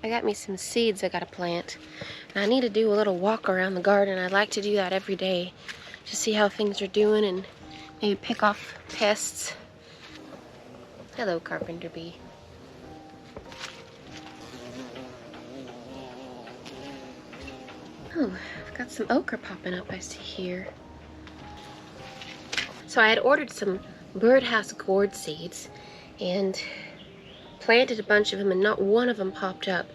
I got me some seeds I gotta plant. And I need to do a little walk around the garden. I'd like to do that every day to see how things are doing and maybe pick off pests. Hello, carpenter bee. Oh, I've got some okra popping up I see here. So I had ordered some birdhouse gourd seeds and planted a bunch of them, and not one of them popped up.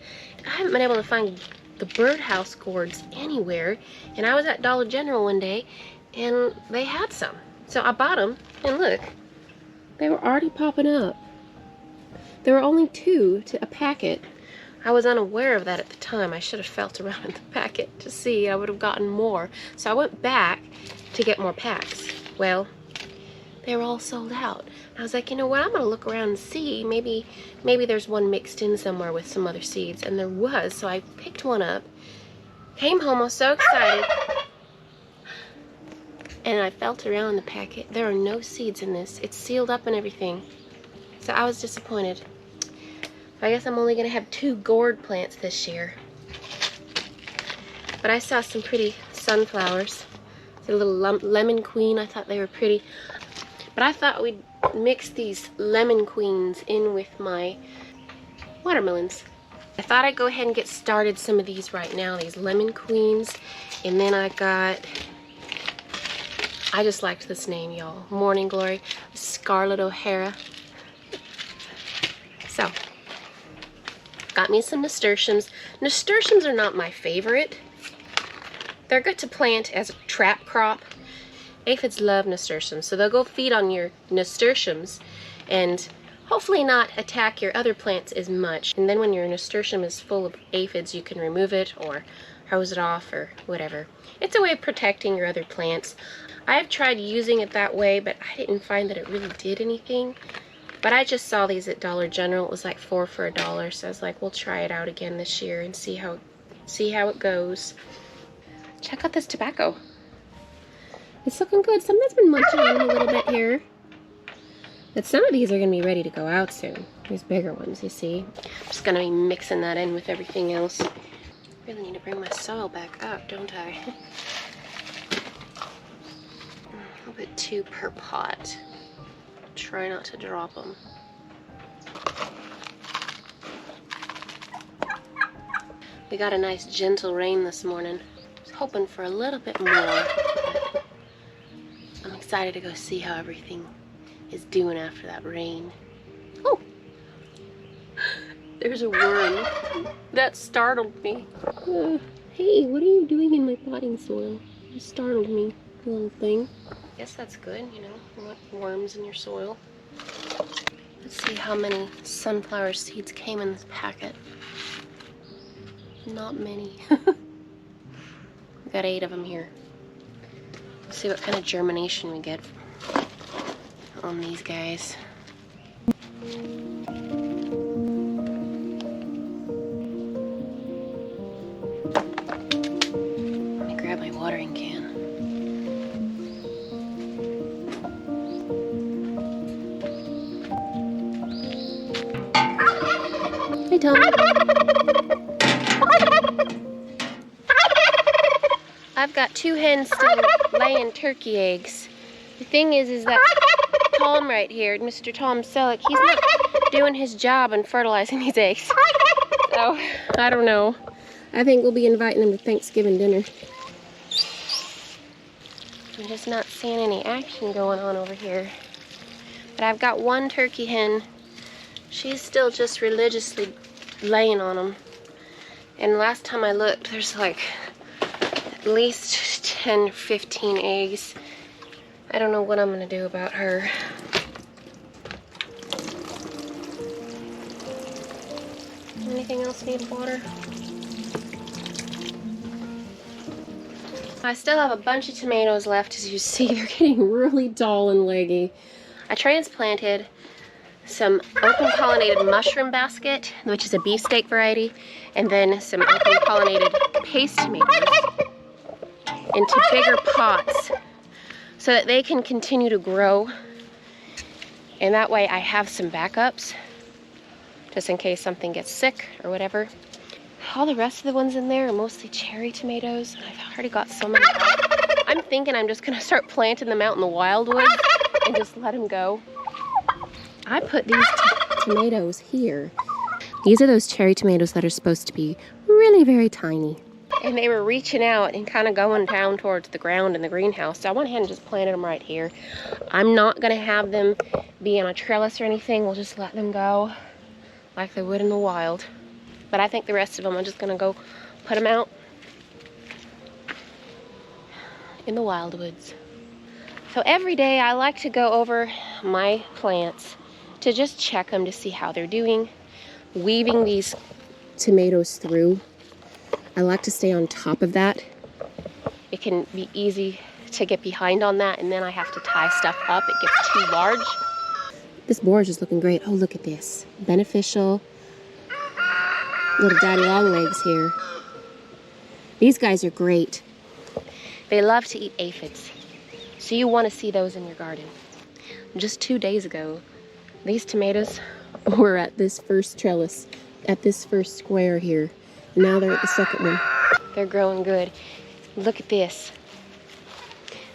I haven't been able to find the birdhouse gourds anywhere, and I was at Dollar General one day and they had some. So I bought them, and look, they were already popping up. There were only 2 to a packet. I was unaware of that at the time. I should have felt around in the packet to see. I would have gotten more. So I went back to get more packs. Well, they were all sold out. I was like, you know what, I'm gonna look around and see. Maybe there's one mixed in somewhere with some other seeds. And there was, so I picked one up, came home, I was so excited. And I felt around the packet. There are no seeds in this. It's sealed up and everything. So I was disappointed. I guess I'm only gonna have 2 gourd plants this year. But I saw some pretty sunflowers. The little lemon queen, I thought they were pretty. But I thought we'd mix these lemon queens in with my watermelons. I thought I'd go ahead and get started some of these right now, these lemon queens. And then I just liked this name, y'all. Morning Glory, Scarlet O'Hara. So, got me some nasturtiums. Nasturtiums are not my favorite. They're good to plant as a trap crop. Aphids love nasturtiums, so they'll go feed on your nasturtiums and hopefully not attack your other plants as much. And then when your nasturtium is full of aphids, you can remove it or hose it off or whatever. It's a way of protecting your other plants. I've tried using it that way, but I didn't find that it really did anything. But I just saw these at Dollar General. It was like 4 for $1, so I was like, we'll try it out again this year and see how it goes. Check out this tobacco. It's looking good. Something's been munching on me a little bit here. But some of these are going to be ready to go out soon. These bigger ones, you see. I'm just going to be mixing that in with everything else. Really need to bring my soil back up, don't I? I'll put 2 per pot. Try not to drop them. We got a nice gentle rain this morning. I was hoping for a little bit more. I'm excited to go see how everything is doing after that rain. Oh! There's a worm. That startled me. Hey, what are you doing in my potting soil? You startled me, little thing. Guess that's good, you know, you want worms in your soil. Let's see how many sunflower seeds came in this packet. Not many. We got 8 of them here. Let's see what kind of germination we get on these guys. Let me grab my watering can. Hey, Tom. I've got 2 hens still laying turkey eggs. The thing is that Tom right here, Mr. Tom Selleck, he's not doing his job in fertilizing these eggs. So, I don't know. I think we'll be inviting them to Thanksgiving dinner. I'm just not seeing any action going on over here. But I've got 1 turkey hen. She's still just religiously laying on them. And last time I looked, there's like at least 10, 15 eggs. I don't know what I'm gonna do about her. Anything else need water? I still have a bunch of tomatoes left. As you see, they're getting really tall and leggy. I transplanted some open pollinated mushroom basket, which is a beefsteak variety, and then some open pollinated paste tomatoes into bigger pots so that they can continue to grow. And that way I have some backups just in case something gets sick or whatever. All the rest of the ones in there are mostly cherry tomatoes, and I've already got so many out. I'm thinking I'm just gonna start planting them out in the wildwoods and just let them go. I put these tomatoes here. These are those cherry tomatoes that are supposed to be really very tiny. And they were reaching out and kind of going down towards the ground in the greenhouse. So I went ahead and just planted them right here. I'm not gonna have them be on a trellis or anything. We'll just let them go like they would in the wild. But I think the rest of them, I'm just gonna go put them out in the wildwoods. So every day I like to go over my plants to just check them to see how they're doing. Weaving these tomatoes through, I like to stay on top of that. It can be easy to get behind on that, and then I have to tie stuff up. It gets too large. This borage is looking great. Oh, look at this. Beneficial. Little daddy long legs here. These guys are great. They love to eat aphids, so you want to see those in your garden. Just 2 days ago, these tomatoes were at this first trellis, at this first square here. And now they're at the second one. They're growing good. Look at this.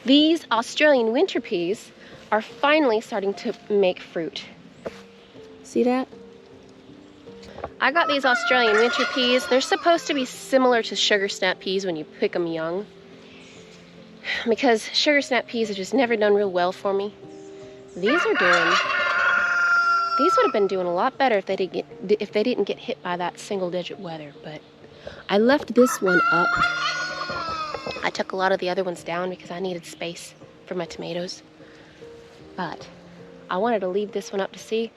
These Australian winter peas are finally starting to make fruit. See that? I got these Australian winter peas. They're supposed to be similar to sugar snap peas when you pick them young, because sugar snap peas have just never done real well for me. These would have been doing a lot better if they didn't get hit by that single-digit weather. But I left this one up. I took a lot of the other ones down because I needed space for my tomatoes. But I wanted to leave this one up to see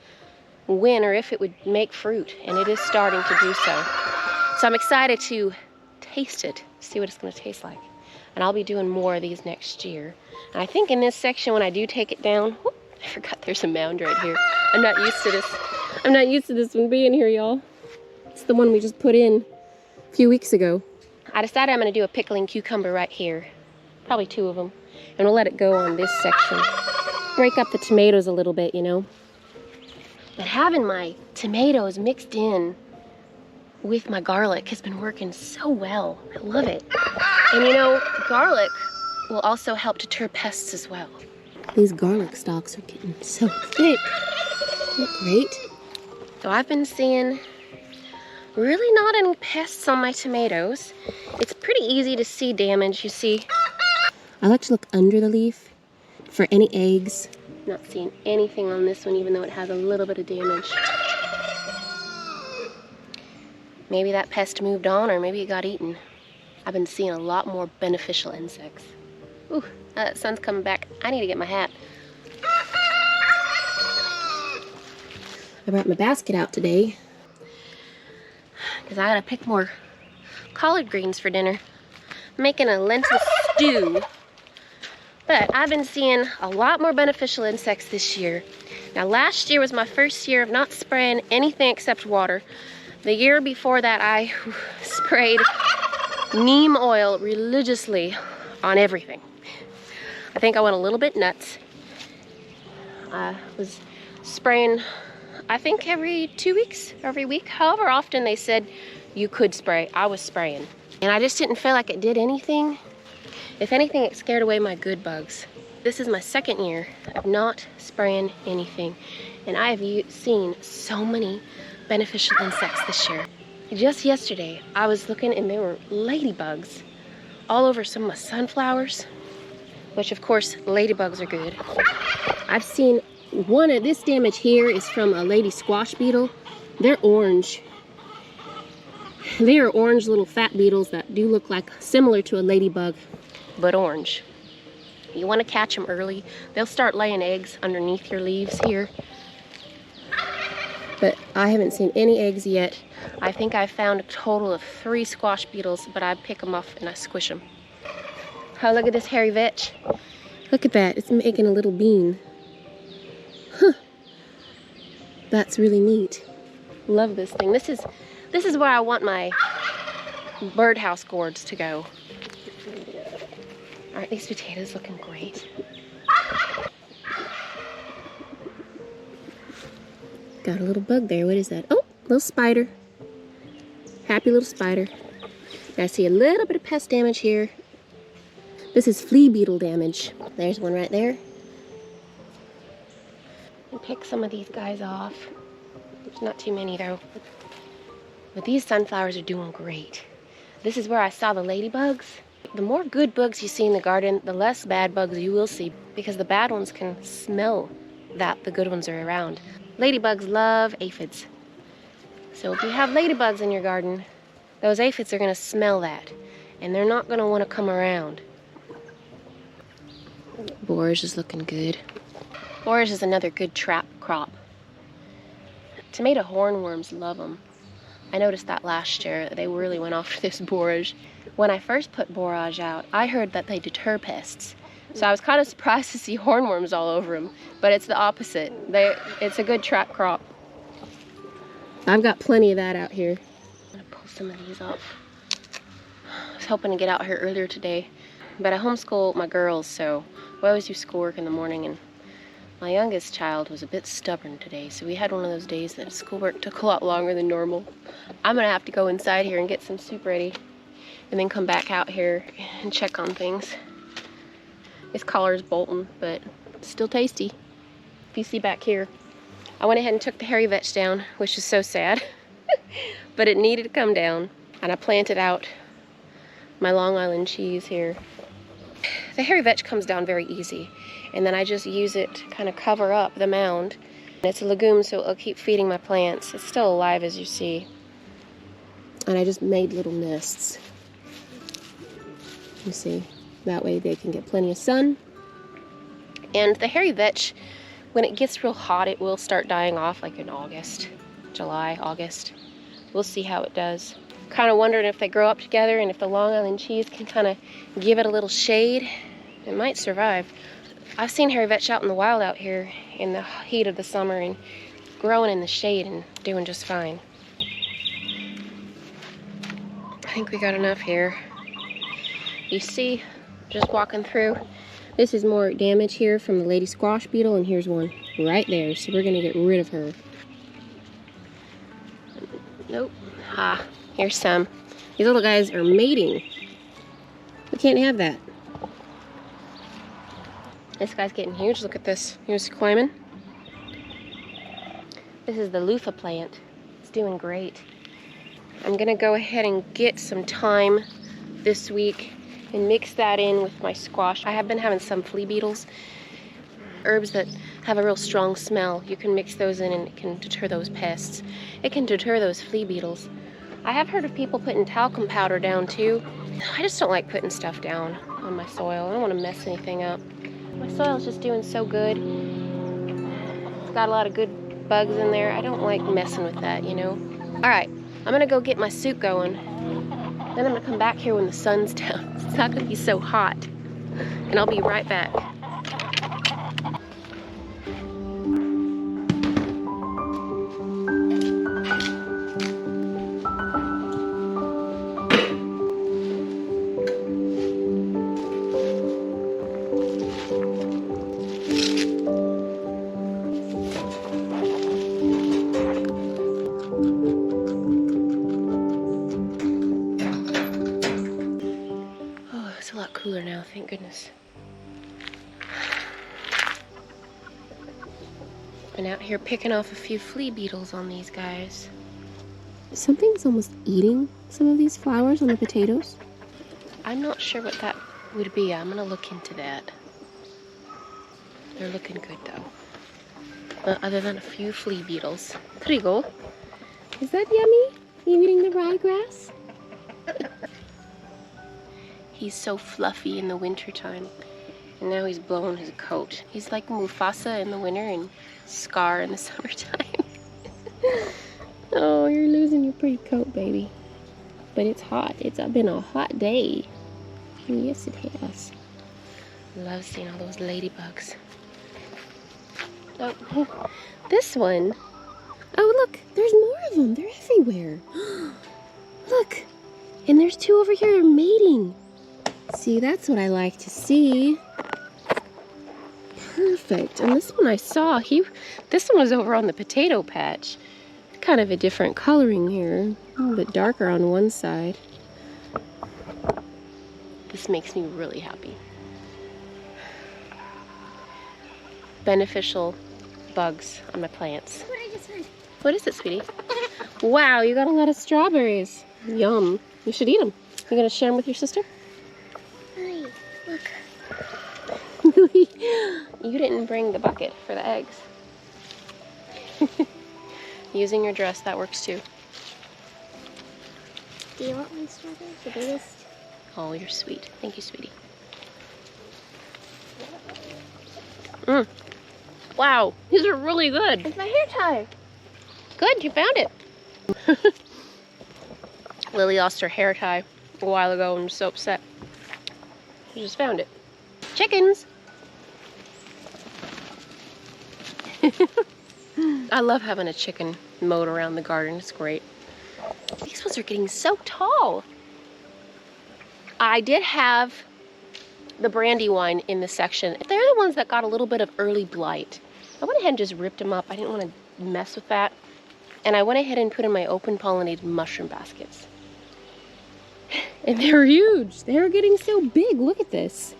when or if it would make fruit, and it is starting to do so. So I'm excited to taste it, see what it's going to taste like. And I'll be doing more of these next year. And I think in this section, when I do take it down, whoop, I forgot there's a mound right here. I'm not used to this. I'm not used to this one being here, y'all. It's the one we just put in a few weeks ago. I decided I'm going to do a pickling cucumber right here. Probably 2 of them. And we'll let it go on this section. Break up the tomatoes a little bit, you know. But having my tomatoes mixed in with my garlic has been working so well. I love it. And you know, garlic will also help deter pests as well. These garlic stalks are getting so thick. Isn't that great? So I've been seeing really not any pests on my tomatoes. It's pretty easy to see damage, you see. I like to look under the leaf for any eggs. Not seeing anything on this one, even though it has a little bit of damage. Maybe that pest moved on, or maybe it got eaten. I've been seeing a lot more beneficial insects. Ooh, now that sun's coming back. I need to get my hat. I brought my basket out today because I gotta pick more collard greens for dinner. I'm making a lentil stew. But I've been seeing a lot more beneficial insects this year. Now last year was my first year of not spraying anything except water. The year before that I sprayed neem oil religiously on everything. I think I went a little bit nuts. I was spraying, I think every 2 weeks, every week. However often they said you could spray, I was spraying. And I just didn't feel like it did anything. If anything, it scared away my good bugs. This is my second year of not spraying anything. And I have seen so many beneficial insects this year. Just yesterday, I was looking and there were ladybugs all over some of my sunflowers, which of course, ladybugs are good. I've seen one of this damage here is from a lady squash beetle. They're orange. They are orange little fat beetles that do look like similar to a ladybug, but orange. You want to catch them early. They'll start laying eggs underneath your leaves here. But I haven't seen any eggs yet. I think I found a total of 3 squash beetles, but I pick them off and I squish them. Oh, look at this hairy vetch. Look at that, it's making a little bean. Huh. That's really neat. Love this thing. This is where I want my birdhouse gourds to go. Aren't these potatoes looking great? Got a little bug there. What is that? Oh, little spider. Happy little spider. I see a little bit of pest damage here. This is flea beetle damage. There's one right there. And pick some of these guys off. There's not too many though. But these sunflowers are doing great. This is where I saw the ladybugs. The more good bugs you see in the garden, the less bad bugs you will see, because the bad ones can smell that the good ones are around. Ladybugs love aphids. So if you have ladybugs in your garden, those aphids are going to smell that, and they're not going to want to come around. Borage is looking good. Borage is another good trap crop. Tomato hornworms love them. I noticed that last year. They really went after this borage. When I first put borage out, I heard that they deter pests. So I was kind of surprised to see hornworms all over them, but it's the opposite. It's a good trap crop. I've got plenty of that out here. I'm gonna pull some of these off. I was hoping to get out here earlier today, but I homeschool my girls, so we always do schoolwork in the morning, and my youngest child was a bit stubborn today, so we had one of those days that schoolwork took a lot longer than normal. I'm gonna have to go inside here and get some soup ready, and then come back out here and check on things. This collar's bolting, but it's still tasty. If you see back here, I went ahead and took the hairy vetch down, which is so sad, but it needed to come down. And I planted out my Long Island cheese here. The hairy vetch comes down very easy, and then I just use it to kind of cover up the mound. It's a legume, so it'll keep feeding my plants. It's still alive, as you see. And I just made little nests. You see? That way they can get plenty of sun. And the hairy vetch, when it gets real hot, it will start dying off, like in August, July, August. We'll see how it does. Kind of wondering if they grow up together and if the Long Island cheese can kind of give it a little shade. It might survive. I've seen hairy vetch out in the wild out here in the heat of the summer and growing in the shade and doing just fine. I think we got enough here. You see, just walking through, this is more damage here from the lady squash beetle, and here's one right there, so we're gonna get rid of her. Nope. Ah, here's some. These little guys are mating. We can't have that. This guy's getting huge. Look at this. Here's climbing. This is the loofah plant. It's doing great. I'm gonna go ahead and get some thyme this week and mix that in with my squash. I have been having some flea beetles. Herbs that have a real strong smell, you can mix those in and it can deter those pests. It can deter those flea beetles. I have heard of people putting talcum powder down too. I just don't like putting stuff down on my soil. I don't want to mess anything up. My soil's just doing so good. It's got a lot of good bugs in there. I don't like messing with that, you know. Alright, I'm gonna go get my soup going. Then I'm gonna come back here when the sun's down. It's not gonna be so hot. And I'll be right back. It's a lot cooler now, thank goodness. Been out here picking off a few flea beetles on these guys. Something's almost eating some of these flowers on the potatoes. I'm not sure what that would be. I'm gonna look into that. They're looking good though. Other than a few flea beetles. There you go. Is that yummy? Are you eating the ryegrass? He's so fluffy in the wintertime, and now he's blowing his coat. He's like Mufasa in the winter and Scar in the summertime. Oh, you're losing your pretty coat, baby. But it's hot. It's been a hot day. Yes, it has. Love seeing all those ladybugs. Oh, this one. Oh, look, there's more of them. They're everywhere. Look, and there's two over here mating. See, that's what I like to see. Perfect. And this one I saw, this one was over on the potato patch. Look kind of a different coloring here. A little bit darker on one side. This makes me really happy. Beneficial bugs on my plants. What I just found. What is it, sweetie? Wow, you got a lot of strawberries. Yum. You should eat them. You gonna share them with your sister? Hey, look. You didn't bring the bucket for the eggs. Using your dress, that works too. Do you want one strawberry? The biggest? Oh, you're sweet. Thank you, sweetie. Wow, these are really good. It's my hair tie. Good, you found it. Lily lost her hair tie a while ago and was so upset. She just found it. Chickens! I love having a chicken mowed around the garden. It's great. These ones are getting so tall. I did have the Brandywine in the section. They're the ones that got a little bit of early blight. I went ahead and just ripped them up. I didn't want to mess with that. And I went ahead and put in my open pollinated mushroom baskets. And they're huge. They're getting so big. Look at this.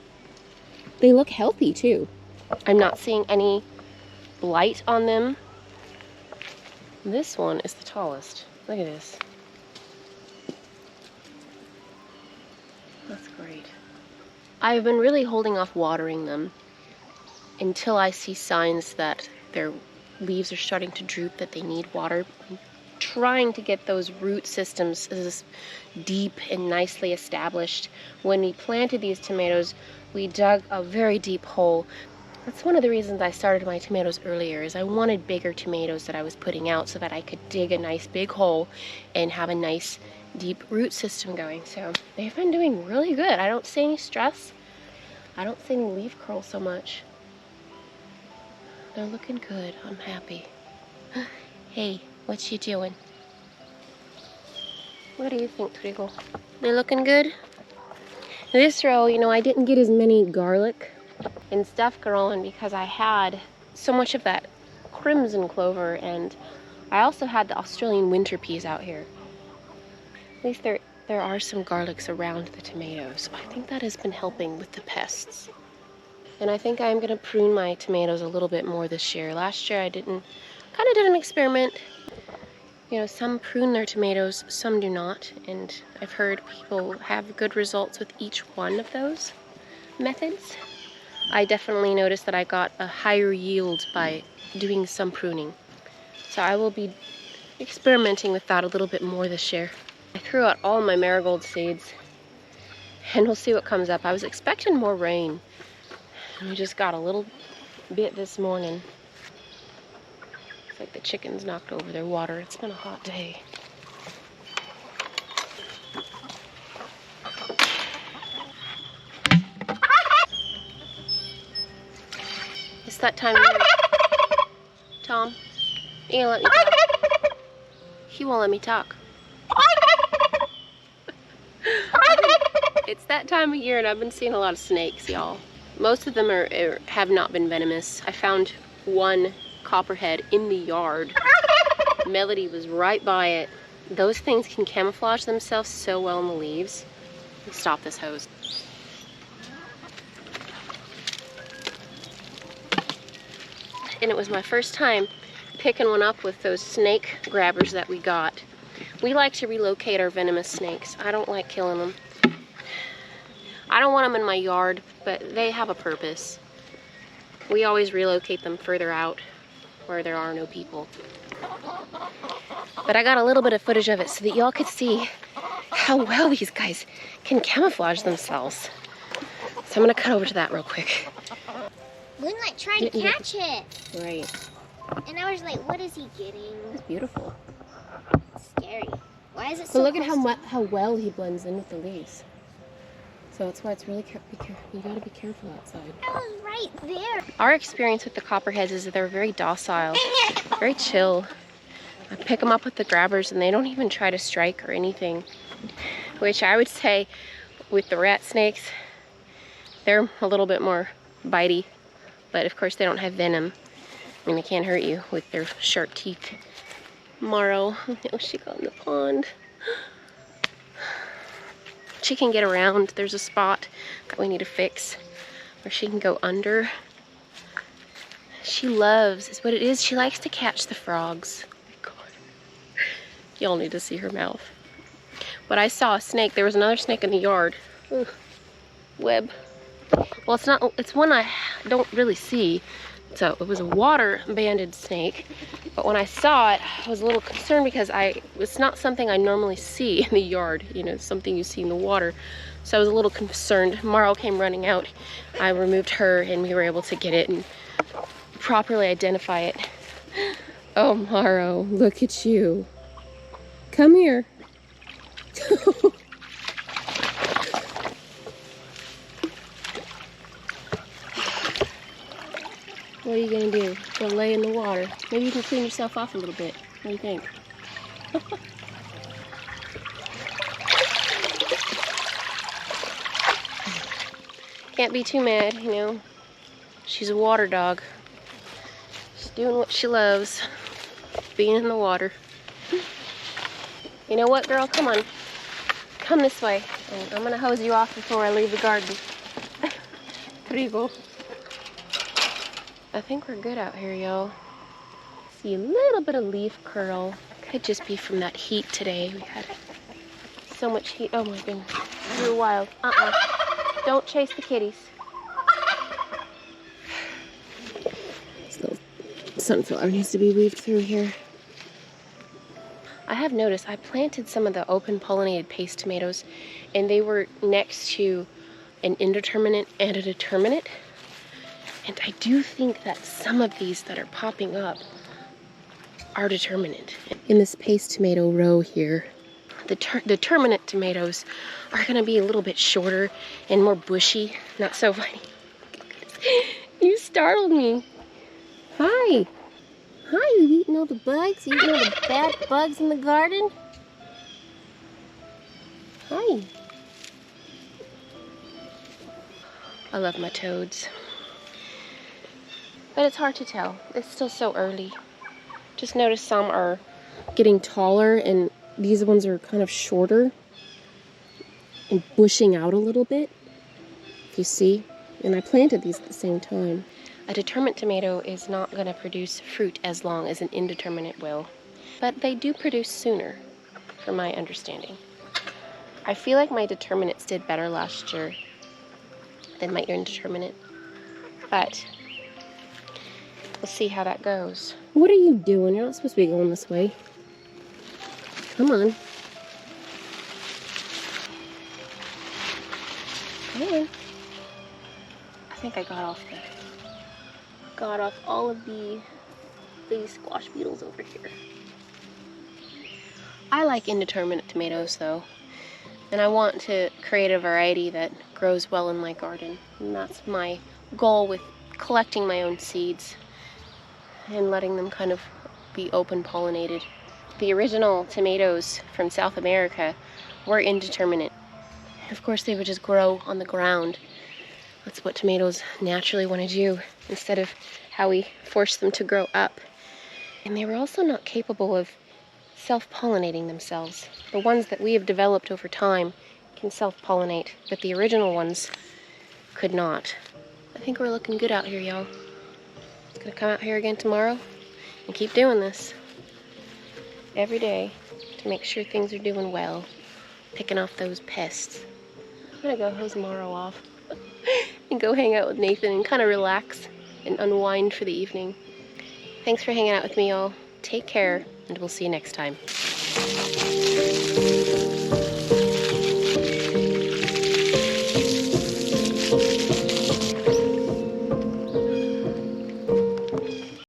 They look healthy too. I'm not seeing any blight on them. This one is the tallest. Look at this. That's great. I've been really holding off watering them until I see signs that their leaves are starting to droop, that they need water. I'm trying to get those root systems as deep and nicely established. When we planted these tomatoes, we dug a very deep hole. That's one of the reasons I started my tomatoes earlier, is I wanted bigger tomatoes that I was putting out so that I could dig a nice big hole and have a nice deep root system going. So they've been doing really good. I don't see any stress. I don't see any leaf curl so much. They're looking good. I'm happy. Hey, what you doing? What do you think, Twinkle? They looking good? This row, you know, I didn't get as many garlic and stuff growing because I had so much of that crimson clover, and I also had the Australian winter peas out here. At least there are some garlics around the tomatoes. I think that has been helping with the pests. And I think I'm gonna prune my tomatoes a little bit more this year. Last year I kind of did an experiment. You know, some prune their tomatoes, some do not. And I've heard people have good results with each one of those methods. I definitely noticed that I got a higher yield by doing some pruning. So I will be experimenting with that a little bit more this year. I threw out all my marigold seeds, and we'll see what comes up. I was expecting more rain, and we just got a little bit this morning. It's like the chickens knocked over their water. It's been a hot day. It's that time of year. Tom, you gonna let me talk? He won't let me talk. It's that time of year, and I've been seeing a lot of snakes, y'all. Most of them have not been venomous. I found one copperhead in the yard. Melody was right by it. Those things can camouflage themselves so well in the leaves. Stop this hose. And it was my first time picking one up with those snake grabbers that we got. We like to relocate our venomous snakes. I don't like killing them. I don't want them in my yard, but they have a purpose. We always relocate them further out where there are no people. But I got a little bit of footage of it so that y'all could see how well these guys can camouflage themselves. So I'm gonna cut over to that real quick. Moonlight tried to catch it. Right. And I was like, what is he getting? It's beautiful. It's scary. Why is it so But look at close how well he blends in with the leaves. So that's why it's really, you gotta be careful outside. I was right there. Our experience with the copperheads is that they're very docile, very chill. I pick them up with the grabbers and they don't even try to strike or anything. Which I would say with the rat snakes, they're a little bit more bitey. But of course they don't have venom. I mean, they can't hurt you with their sharp teeth. Morrow. Oh, she got in the pond. She can get around. There's a spot that we need to fix where she can go under. She loves, is what it is, she likes to catch the frogs. Oh my God. Y'all need to see her mouth. But I saw a snake. There was another snake in the yard. Ugh. Web. Well, it's one I don't really see. So it was a water-banded snake. But when I saw it, I was a little concerned because it's not something I normally see in the yard. You know, something you see in the water. So I was a little concerned. Marl came running out. I removed her and we were able to get it and properly identify it. Oh, Morrow, look at you. Come here. What are you gonna do? Go lay in the water. Maybe you can clean yourself off a little bit. What do you think? Can't be too mad, you know. She's a water dog. She's doing what she loves. Being in the water. You know what, girl? Come on. Come this way. And I'm gonna hose you off before I leave the garden. There you go. I think we're good out here, y'all. See a little bit of leaf curl. Could just be from that heat today. We had so much heat. Oh my goodness. You're wild. Don't chase the kitties. This little sunflower needs to be weaved through here. I have noticed I planted some of the open pollinated paste tomatoes and they were next to an indeterminate and a determinate. And I do think that some of these that are popping up are determinate. In this paste tomato row here, the determinate tomatoes are gonna be a little bit shorter and more bushy, not so funny. You startled me. Hi. Hi, you eating all the bugs? You eating all the bad bugs in the garden? Hi. I love my toads. But it's hard to tell. It's still so early. Just notice some are getting taller and these ones are kind of shorter and bushing out a little bit, if you see. And I planted these at the same time. A determinate tomato is not going to produce fruit as long as an indeterminate will. But they do produce sooner, from my understanding. I feel like my determinates did better last year than my indeterminate. But we'll see how that goes. What are you doing? You're not supposed to be going this way. Come on. Come on. I think I got off all of these squash beetles over here. I like indeterminate tomatoes though. And I want to create a variety that grows well in my garden. And that's my goal with collecting my own seeds and letting them kind of be open pollinated. The original tomatoes from South America were indeterminate. Of course, they would just grow on the ground. That's what tomatoes naturally want to do instead of how we force them to grow up. And they were also not capable of self-pollinating themselves. The ones that we have developed over time can self-pollinate, but the original ones could not. I think we're looking good out here, y'all. It's gonna come out here again tomorrow and keep doing this every day to make sure things are doing well, picking off those pests. I'm gonna go hose Morrow off and go hang out with Nathan and kind of relax and unwind for the evening. Thanks for hanging out with me, y'all. Take care, and we'll see you next time.